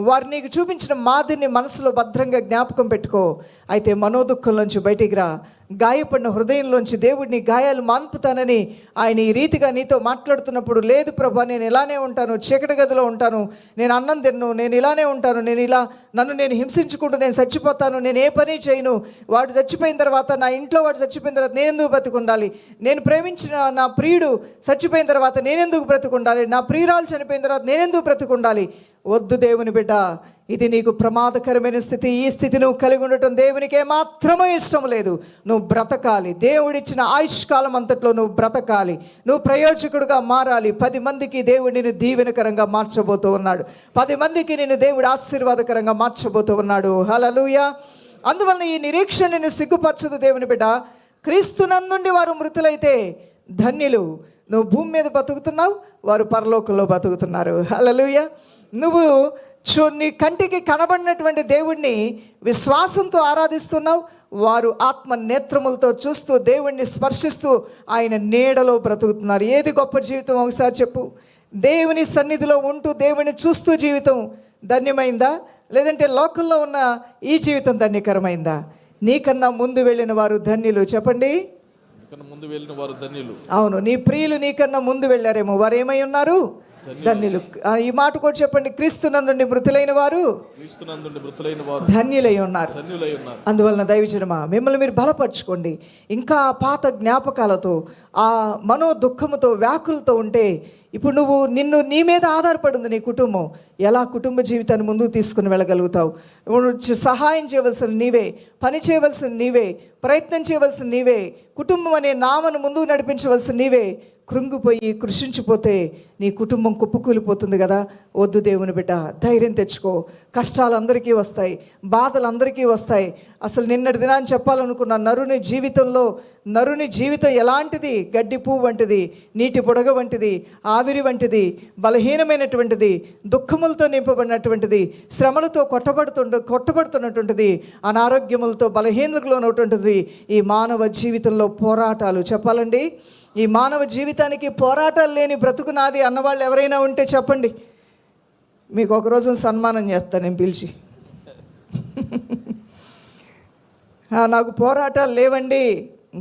వారు నీకు చూపించిన మాదిరిని మనసులో భద్రంగా జ్ఞాపకం పెట్టుకో. అయితే మనోదుఃఖంలోంచి బయటికి రా. గాయపడిన హృదయంలోంచి దేవుడిని గాయాలు మాన్పుతానని ఆయన ఈ రీతిగా నీతో మాట్లాడుతున్నప్పుడు, లేదు ప్రభా నేను ఇలానే ఉంటాను, చీకటి గదిలో ఉంటాను, నేను అన్నం తిన్ను, నేను ఇలానే ఉంటాను, నేను ఇలా నన్ను నేను హింసించుకుంటూ నేను చచ్చిపోతాను, నేను ఏ పని చేయను, వాడు చచ్చిపోయిన తర్వాత నా ఇంట్లో వాడు చచ్చిపోయిన తర్వాత నేను ఎందుకు బ్రతికుండాలి, నేను ప్రేమించిన నా ప్రియుడు చచ్చిపోయిన తర్వాత నేనెందుకు బ్రతికుండాలి, నా ప్రియురాలు చనిపోయిన తర్వాత నేనెందుకు బ్రతికుండాలి. వద్దు దేవుని బిడ్డ, ఇది నీకు ప్రమాదకరమైన స్థితి. ఈ స్థితి నువ్వు కలిగి ఉండటం దేవునికి ఏమాత్రమూ ఇష్టం లేదు. నువ్వు బ్రతకాలి, దేవుడిచ్చిన ఆయుష్కాలం అంతట్లో నువ్వు బ్రతకాలి, నువ్వు ప్రయోజకుడుగా మారాలి. 10 మందికి దేవుడు నిన్ను దీవెనకరంగా మార్చబోతూ ఉన్నాడు. 10 మందికి నిన్ను దేవుడు ఆశీర్వాదకరంగా మార్చబోతూ ఉన్నాడు. హల్లెలూయా. అందువలన ఈ నిరీక్షణ నిన్ను సిగ్గుపరచదు దేవుని బిడ్డ. క్రీస్తునందుండి వారు మృతులైతే ధన్యులు. నువ్వు భూమి మీద బతుకుతున్నావు, వారు పరలోకంలో బతుకుతున్నారు. హల్లెలూయా. నువ్వు నీ కంటికి కనబడినటువంటి దేవుణ్ణి విశ్వాసంతో ఆరాధిస్తున్నావు, వారు ఆత్మ నేత్రములతో చూస్తూ దేవుణ్ణి స్పర్శిస్తూ ఆయన నీడలో బ్రతుకుతున్నారు. ఏది గొప్ప జీవితం ఒకసారి చెప్పు. దేవుని సన్నిధిలో ఉంటూ దేవుని చూస్తూ జీవితం ధన్యమైందా, లేదంటే లోకంలో ఉన్న ఈ జీవితం ధన్యకరమైందా? నీకన్నా ముందు వెళ్ళిన వారు ధన్యులు. చెప్పండి. ముందు వెళ్ళిన వారు ధన్యులు. అవును, నీ ప్రియులు నీకన్నా ముందు వెళ్ళారేమో, వారు ఏమై ఉన్నారు? ధన్యులు. ఈ మాట కూడా చెప్పండి. క్రీస్తునందుండి మృతులైన వారు ధన్యులై ఉన్నారు. అందువలన దైవజనమా, మిమ్మల్ని మీరు బలపరచుకోండి. ఇంకా పాత జ్ఞాపకాలతో, ఆ మనో దుఃఖముతో, వ్యాకులతో ఉంటే, ఇప్పుడు నీ మీద ఆధారపడి ఉంది నీ కుటుంబం. ఎలా కుటుంబ జీవితాన్ని ముందుకు తీసుకుని వెళ్ళగలుగుతావు? సహాయం చేయవలసిన నీవే, పని చేయవలసిన నీవే, ప్రయత్నం చేయవలసిన నీవే, కుటుంబం అనే నామను ముందుకు నడిపించవలసిన నీవే. కృంగిపోయి కృషించిపోతే నీ కుటుంబం కుప్పకూలిపోతుంది కదా. వద్దు దేవుని బిడ్డ, ధైర్యం తెచ్చుకో. కష్టాలు అందరికీ వస్తాయి, బాధలు అందరికీ వస్తాయి. అసలు నిన్నటి దినాన్ని చెప్పాలనుకున్న నరుని జీవితం ఎలాంటిది? గడ్డి పువ్వు వంటిది, నీటి బుడగ వంటిది, ఆవిరి వంటిది, బలహీనమైనటువంటిది, దుఃఖములతో నింపబడినటువంటిది, శ్రమలతో కొట్టబడుతున్నటువంటిది, అనారోగ్యములతో బలహీనతలో ఉన్నటువంటిది ఈ మానవ జీవితంలో పోరాటాలు. చెప్పాలండి, ఈ మానవ జీవితానికి పోరాటాలు లేని బ్రతుకు నాది అన్నవాళ్ళు ఎవరైనా ఉంటే చెప్పండి. మీకు ఒకరోజు సన్మానం చేస్తాను నేను పిలిచి. నాకు పోరాటాలు లేవండి,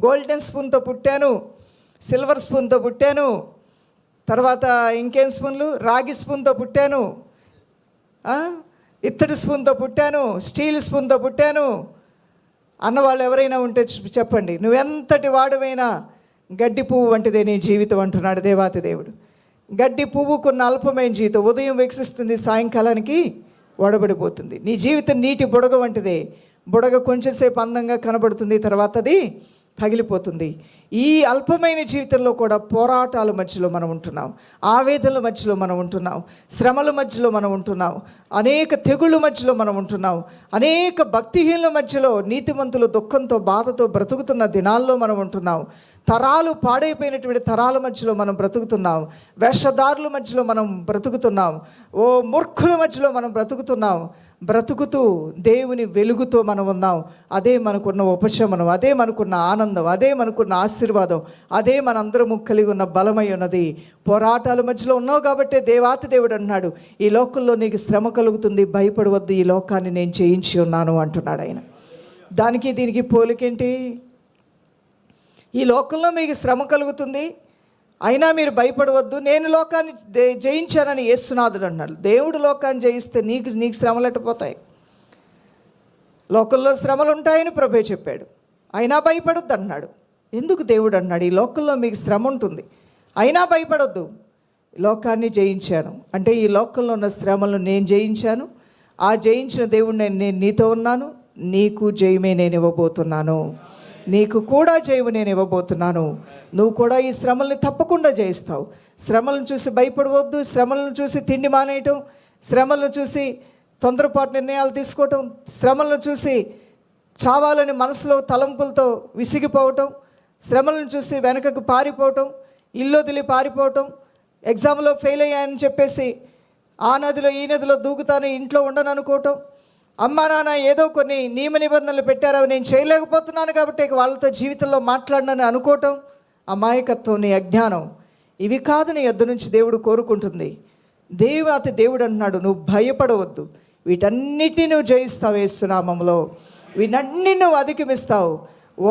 గోల్డెన్ స్పూన్తో పుట్టాను, సిల్వర్ స్పూన్తో పుట్టాను, తర్వాత ఇంకేం స్పూన్లు, రాగి స్పూన్తో పుట్టాను, ఇత్తడి స్పూన్తో పుట్టాను, స్టీల్ స్పూన్తో పుట్టాను అన్నవాళ్ళు ఎవరైనా ఉంటే చెప్పండి. నువ్వెంతటి వాడువైనా గడ్డి పువ్వు వంటిదే నీ జీవితం అంటున్నాడు దేవాతి దేవుడు. గడ్డి పువ్వుకున్న అల్పమైన జీవితం ఉదయం వికసిస్తుంది, సాయంకాలానికి వడబడిపోతుంది. నీ జీవితం నీటి బుడగ వంటిదే. బుడగ కొంచెంసేపు అందంగా కనబడుతుంది, తర్వాత అది పగిలిపోతుంది. ఈ అల్పమైన జీవితంలో కూడా పోరాటాల మధ్యలో మనం ఉంటున్నాం, ఆవేదనల మధ్యలో మనం ఉంటున్నాం, శ్రమల మధ్యలో మనం ఉంటున్నాం, అనేక తెగుళ్ళ మధ్యలో మనం ఉంటున్నాం, అనేక భక్తిహీనుల మధ్యలో, నీతిమంతులు దుఃఖంతో బాధతో బ్రతుకుతున్న దినాల్లో మనం ఉంటున్నాం. తరాలు పాడైపోయినటువంటి తరాల మధ్యలో మనం బ్రతుకుతున్నాం, వేషధారుల మధ్యలో మనం బ్రతుకుతున్నాం, మూర్ఖుల మధ్యలో మనం బ్రతుకుతున్నాం. బ్రతుకుతూ దేవుని వెలుగుతో మనం ఉన్నాం. అదే మనకున్న ఉపశమనం, అదే మనకున్న ఆనందం, అదే మనకున్న ఆశీర్వాదం, అదే మనందరము కలిగి ఉన్న బలమై ఉన్నది. పోరాటాల మధ్యలో ఉన్నావు కాబట్టే దేవాతి దేవుడు అన్నాడు, ఈ లోకంలో నీకు శ్రమ కలుగుతుంది, భయపడవద్దు, ఈ లోకాన్ని నేను జయించి ఉన్నాను అంటున్నాడు ఆయన. దానికి దీనికి పోలికేంటి? ఈ లోకంలో మీకు శ్రమ కలుగుతుంది, అయినా మీరు భయపడవద్దు, నేను లోకాన్ని జయించానని యేసునాథుడు అన్నాడు. దేవుడు లోకాన్ని జయిస్తే నీకు శ్రమలు ఎట్టపోతాయి? లోకంలో శ్రమలు ఉంటాయని ప్రభువే చెప్పాడు, అయినా భయపడొద్దు అన్నాడు. ఎందుకు దేవుడు అన్నాడు, ఈ లోకంలో మీకు శ్రమ ఉంటుంది, అయినా భయపడొద్దు, లోకాన్ని జయించాను అంటే ఈ లోకంలో ఉన్న శ్రమలను నేను జయించాను, ఆ జయించిన దేవుడు నేను నీతో ఉన్నాను, నీకు జయమే నేను ఇవ్వబోతున్నాను, నీకు కూడా జయము నేను ఇవ్వబోతున్నాను. నువ్వు కూడా ఈ శ్రమల్ని తప్పకుండా జయిస్తావు. శ్రమలను చూసి భయపడవద్దు, శ్రమలను చూసి తిండి మానేయటం, శ్రమలను చూసి తొందరపాటు నిర్ణయాలు తీసుకోవటం, శ్రమలను చూసి చావాలని మనసులో తలంపులతో విసిగిపోవటం, శ్రమలను చూసి వెనకకు పారిపోవటం, ఇల్లు వదిలి పారిపోవటం, ఎగ్జామ్లో ఫెయిల్ అయ్యాయని చెప్పేసి ఆ నదిలో ఈ నదిలో దూకుతాను, ఇంట్లో ఉండను అనుకోవటం, అమ్మా నాన్న ఏదో కొన్ని నియమ నిబంధనలు పెట్టారో నేను చేయలేకపోతున్నాను కాబట్టి వాళ్ళతో జీవితంలో మాట్లాడినని అనుకోవటం, అమాయకత్వం, నీ అజ్ఞానం, ఇవి కాదు నీ యొద్ద నుంచి దేవుడు కోరుకుంటుంది. దేవుడు అంటున్నాడు, నువ్వు భయపడవద్దు, వీటన్నిటిని నువ్వు జయిస్తావు యేసునామములో. వీటన్ని నువ్వు అధిగమిస్తావు.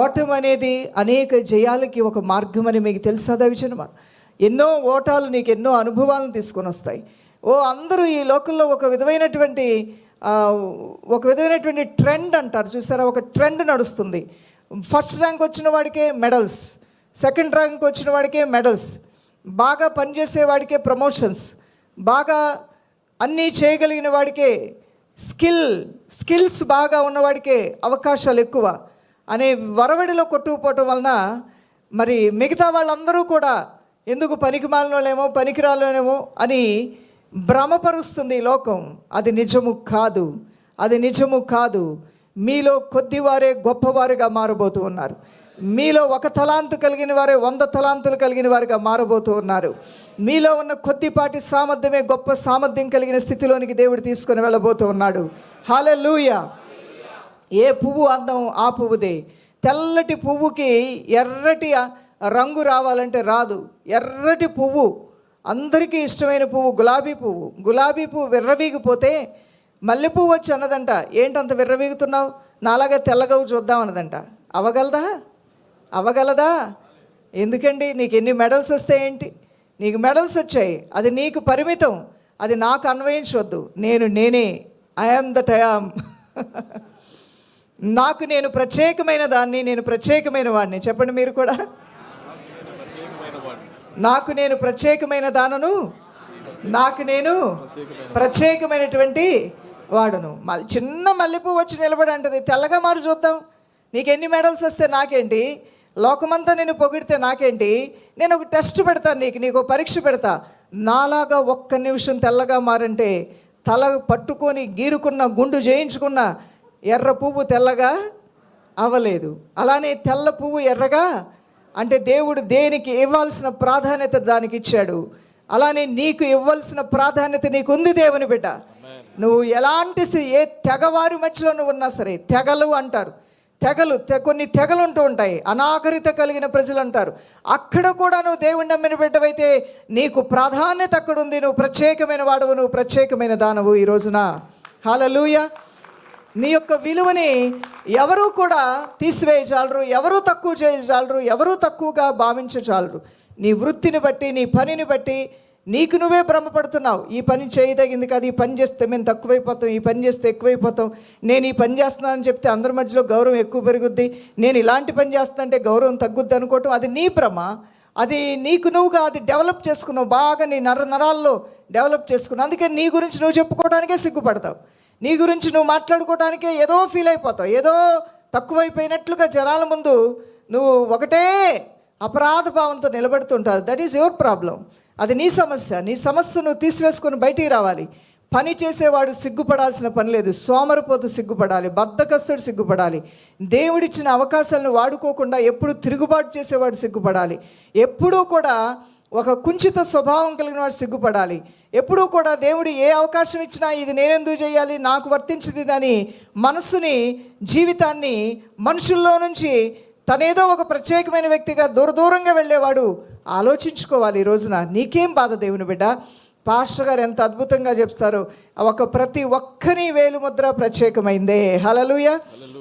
ఓటమి అనేది అనేక జయాలకి ఒక మార్గం అని మీకు తెలుసా దైవజనమా? ఎన్నో ఓటాలు నీకు ఎన్నో అనుభవాలను తీసుకొని వస్తాయి. అందరూ ఈ లోకంలో ఒక విధమైనటువంటి ట్రెండ్ అంటారు చూసారా, ఒక ట్రెండ్ నడుస్తుంది. ఫస్ట్ ర్యాంక్ వచ్చిన వాడికే మెడల్స్, సెకండ్ ర్యాంక్ వచ్చిన వాడికే మెడల్స్, బాగా పనిచేసే వాడికే ప్రమోషన్స్, బాగా అన్నీ చేయగలిగిన వాడికే స్కిల్స్ బాగా ఉన్నవాడికే అవకాశాలు ఎక్కువ అనే వరవడిలో కొట్టుకుపోవటం వలన మరి మిగతా వాళ్ళందరూ కూడా ఎందుకు పనికిమాలినోళ్ళేమో పనికిరాలేమో అని భ్రమపరుస్తుంది ఈ లోకం. అది నిజము కాదు. మీలో కొద్దివారే గొప్పవారుగా మారబోతూ ఉన్నారు. మీలో 1 తలాంతు కలిగిన వారే 100 తలాంతులు కలిగిన వారుగా మారబోతూ ఉన్నారు. మీలో ఉన్న కొద్దిపాటి సామర్థ్యమే గొప్ప సామర్థ్యం కలిగిన స్థితిలోనికి దేవుడు తీసుకొని వెళ్ళబోతూ ఉన్నాడు. హల్లెలూయా. ఏ పువ్వు అందం ఆ పువ్వుదే. తెల్లటి పువ్వుకి ఎర్రటి రంగు రావాలంటే రాదు. ఎర్రటి పువ్వు అందరికీ ఇష్టమైన పువ్వు గులాబీ పువ్వు విర్రవీగిపోతే మల్లెపువ్వు వచ్చి అన్నదంట, ఏంటంత విర్రవీగుతున్నావు, నాలాగా తెల్లగవు చూద్దాం అన్నదంట. అవగలదా? ఎందుకండి? నీకు ఎన్ని మెడల్స్ వస్తే ఏంటి? నీకు మెడల్స్ వచ్చాయి, అది నీకు పరిమితం, అది నాకు అన్వయించవద్దు. నేనే ఐఆమ్ దట్ ఐఆమ్. నేను ప్రత్యేకమైన దాన్ని, నేను ప్రత్యేకమైన వాడిని. చెప్పండి మీరు కూడా. నేను ప్రత్యేకమైన దానను, నేను ప్రత్యేకమైనటువంటి వాడును. చిన్న మల్లెపువ్వు వచ్చి నిలబడి అంటది, తెల్లగా మారు చూద్దాం, నీకు ఎన్ని మెడల్స్ వస్తే నాకేంటి, లోకమంతా నేను పొగిడితే నాకేంటి, నేను ఒక టెస్ట్ పెడతాను, నీకు పరీక్ష పెడతా. నాలాగా 1 నిమిషం తెల్లగా మారంటే తల పట్టుకొని గీరుకున్న గుండు చేయించుకున్న ఎర్ర పువ్వు తెల్లగా అవ్వలేదు. అలానే తెల్ల పువ్వు ఎర్రగా అంటే దేవుడు దేనికి ఇవ్వాల్సిన ప్రాధాన్యత దానికి ఇచ్చాడు. అలానే నీకు ఇవ్వాల్సిన ప్రాధాన్యత నీకు ఉంది దేవుని బిడ్డ. నువ్వు ఎలాంటి ఏ తెగవారి మధ్యలో నువ్వు ఉన్నా సరే, తెగలు అంటారు, కొన్ని తెగలు ఉంటూ ఉంటాయి, అనాగరిత కలిగిన ప్రజలు అంటారు. అక్కడ కూడా నువ్వు దేవుని నమ్మిన బిడ్డవైతే నీకు ప్రాధాన్యత అక్కడ ఉంది. నువ్వు ప్రత్యేకమైన వాడవు, నువ్వు ప్రత్యేకమైన దానవు ఈ రోజున. హల్లెలూయా. నీ యొక్క విలువని ఎవరూ కూడా తీసివేయజాలరు, ఎవరూ తక్కువ చేయజాలరు, ఎవరూ తక్కువగా భావించజాలరు. నీ వృత్తిని బట్టి, నీ పనిని బట్టి నీకు నువ్వే భ్రమపడుతున్నావు. ఈ పని చేయదగింది కాదు, ఈ పని చేస్తే మేము తక్కువైపోతాం, ఈ పని చేస్తే ఎక్కువైపోతాం, నేను ఈ పని చేస్తున్నానని చెప్తే అందరి మధ్యలో గౌరవం ఎక్కువ పెరుగుద్ది, నేను ఇలాంటి పని చేస్తానంటే గౌరవం తగ్గుద్ది అనుకోవటం అది నీ భ్రమ. అది నీకు నువ్వుగా అది డెవలప్ చేసుకున్నావు, బాగా నీ నరాల్లో డెవలప్ చేసుకున్నావు. అందుకే నీ గురించి నువ్వు చెప్పుకోవడానికే సిగ్గుపడతావు, నీ గురించి నువ్వు మాట్లాడుకోవడానికే ఏదో ఫీల్ అయిపోతావు, ఏదో తక్కువైపోయినట్లుగా జనాల ముందు నువ్వు ఒకటే అపరాధ భావంతో నిలబడుతుంటావు. That is your problem. అది నీ సమస్య. నీ సమస్య నువ్వు తీసివేసుకొని బయటికి రావాలి. పని చేసేవాడు సిగ్గుపడాల్సిన పని లేదు. సోమరిపోతు సిగ్గుపడాలి, బద్ధకస్తుడు సిగ్గుపడాలి, దేవుడిచ్చిన అవకాశాలను వాడుకోకుండా ఎప్పుడు తిరుగుబాటు చేసేవాడు సిగ్గుపడాలి, ఎప్పుడూ కూడా ఒక కుంచిత స్వభావం కలిగిన వాడు సిగ్గుపడాలి. ఎప్పుడూ కూడా దేవుడు ఏ అవకాశం ఇచ్చినా ఇది నేనెందుకు చేయాలి, నాకు వర్తించింది అని మనసుని, జీవితాన్ని మనుషుల్లో నుంచి తనేదో ఒక ప్రత్యేకమైన వ్యక్తిగా దూరంగా వెళ్ళేవాడు ఆలోచించుకోవాలి. ఈ రోజున నీకేం బాధ దేవుని బిడ్డ? పాస్టర్ గారు ఎంత అద్భుతంగా చెప్తారు, ప్రతి ఒక్కరి వేలుముద్ర ప్రత్యేకమైందే. హల్లెలూయా.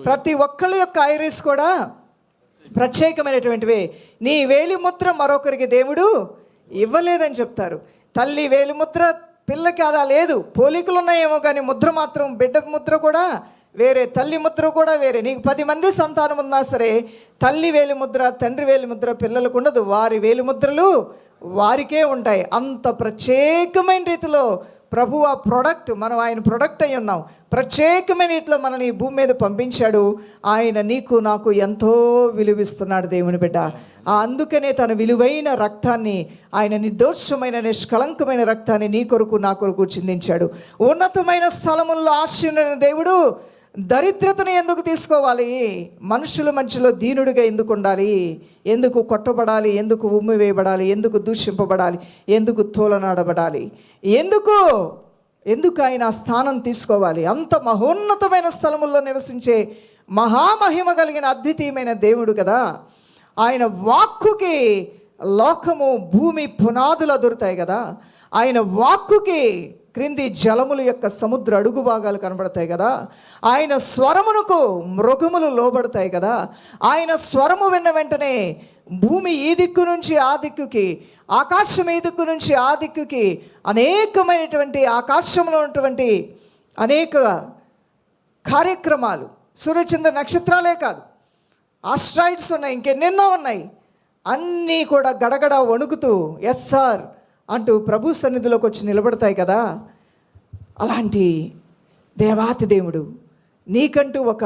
ప్రతి ఒక్కరి యొక్క ఐరిస్ కూడా ప్రత్యేకమైనటువంటివే. నీ వేలిముద్ర మరొకరికి దేవుడు ఇవ్వలేదని చెప్తారు. తల్లి వేలిముద్ర పిల్లకి అలా లేదు, పోలికలు ఉన్నాయేమో కానీ ముద్ర మాత్రం, బిడ్డ ముద్ర కూడా వేరే, తల్లి ముద్ర కూడా వేరే. నీకు 10 మంది సంతానం ఉన్నా సరే తల్లి వేలిముద్ర, తండ్రి వేలిముద్ర పిల్లలకు ఉండదు. వారి వేలిముద్రలు వారికే ఉంటాయి. అంత ప్రత్యేకమైన రీతిలో ప్రభు ఆ ప్రొడక్ట్, మనం ఆయన ప్రొడక్ట్ అయి ఉన్నాం. ప్రత్యేకమైన రీతిలో మనని ఈ భూమి మీద పంపించాడు. ఆయన నీకు నాకు ఎంతో విలువిస్తున్నాడు దేవుని బిడ్డ. అందుకనే తన విలువైన రక్తాన్ని, ఆయన నిర్దోషమైన నిష్కళంకమైన రక్తాన్ని నీ కొరకు నా కొరకు చిందించాడు. ఉన్నతమైన స్థలముల్లో ఆశీనుడైన దేవుడు దరిద్రతను ఎందుకు తీసుకోవాలి? మనుషుల మధ్యలో దీనుడిగా ఎందుకు ఉండాలి? ఎందుకు కొట్టబడాలి? ఎందుకు ఉమ్మి వేయబడాలి? ఎందుకు దూషింపబడాలి? ఎందుకు తోలనాడబడాలి? ఎందుకు ఆయన స్థానం తీసుకోవాలి? అంత మహోన్నతమైన స్థలముల్లో నివసించే మహామహిమ కలిగిన అద్వితీయమైన దేవుడు కదా. ఆయన వాక్కుకి లోకము భూమి పునాదులు అదురుతాయి కదా. ఆయన వాక్కుకి క్రింది జలముల యొక్క సముద్ర అడుగు భాగాలు కనబడతాయి కదా. ఆయన స్వరమునకు మృగములు లోబడతాయి కదా. ఆయన స్వరము విన్న వెంటనే భూమి ఈ దిక్కు నుంచి ఆ దిక్కుకి, ఆకాశం ఈ దిక్కు నుంచి ఆ దిక్కుకి అనేకమైనటువంటి ఆకాశంలో ఉన్నటువంటి అనేక కార్యక్రమాలు, సూర్యచంద్ర నక్షత్రాలే కాదు, ఆస్ట్రాయిడ్స్ ఉన్నాయి, ఇంకెన్నెన్నో ఉన్నాయి, అన్నీ కూడా గడగడ వణుకుతూ ఎస్ సార్ అంటూ ప్రభు సన్నిధిలోకి వచ్చి నిలబడతాయి కదా. అలాంటి దేవాతి దేవుడు నీకంటూ ఒక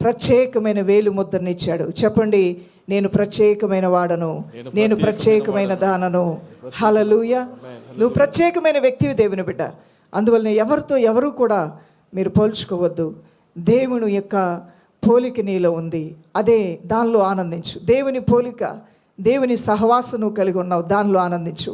ప్రత్యేకమైన వేలు ముద్రనిచ్చాడు. చెప్పండి, నేను ప్రత్యేకమైన వాడను, నేను ప్రత్యేకమైన దానను. హల్లెలూయా. నువ్వు ప్రత్యేకమైన వ్యక్తివి దేవుని బిడ్డ. అందువలన ఎవరితో ఎవరు కూడా మీరు పోల్చుకోవద్దు. దేవుని యొక్క పోలిక నీలో ఉంది, అదే దానిలో ఆనందించు. దేవుని పోలిక, దేవుని సహవాసం నువ్వు కలిగి ఉన్నావు, దానిలో ఆనందించు.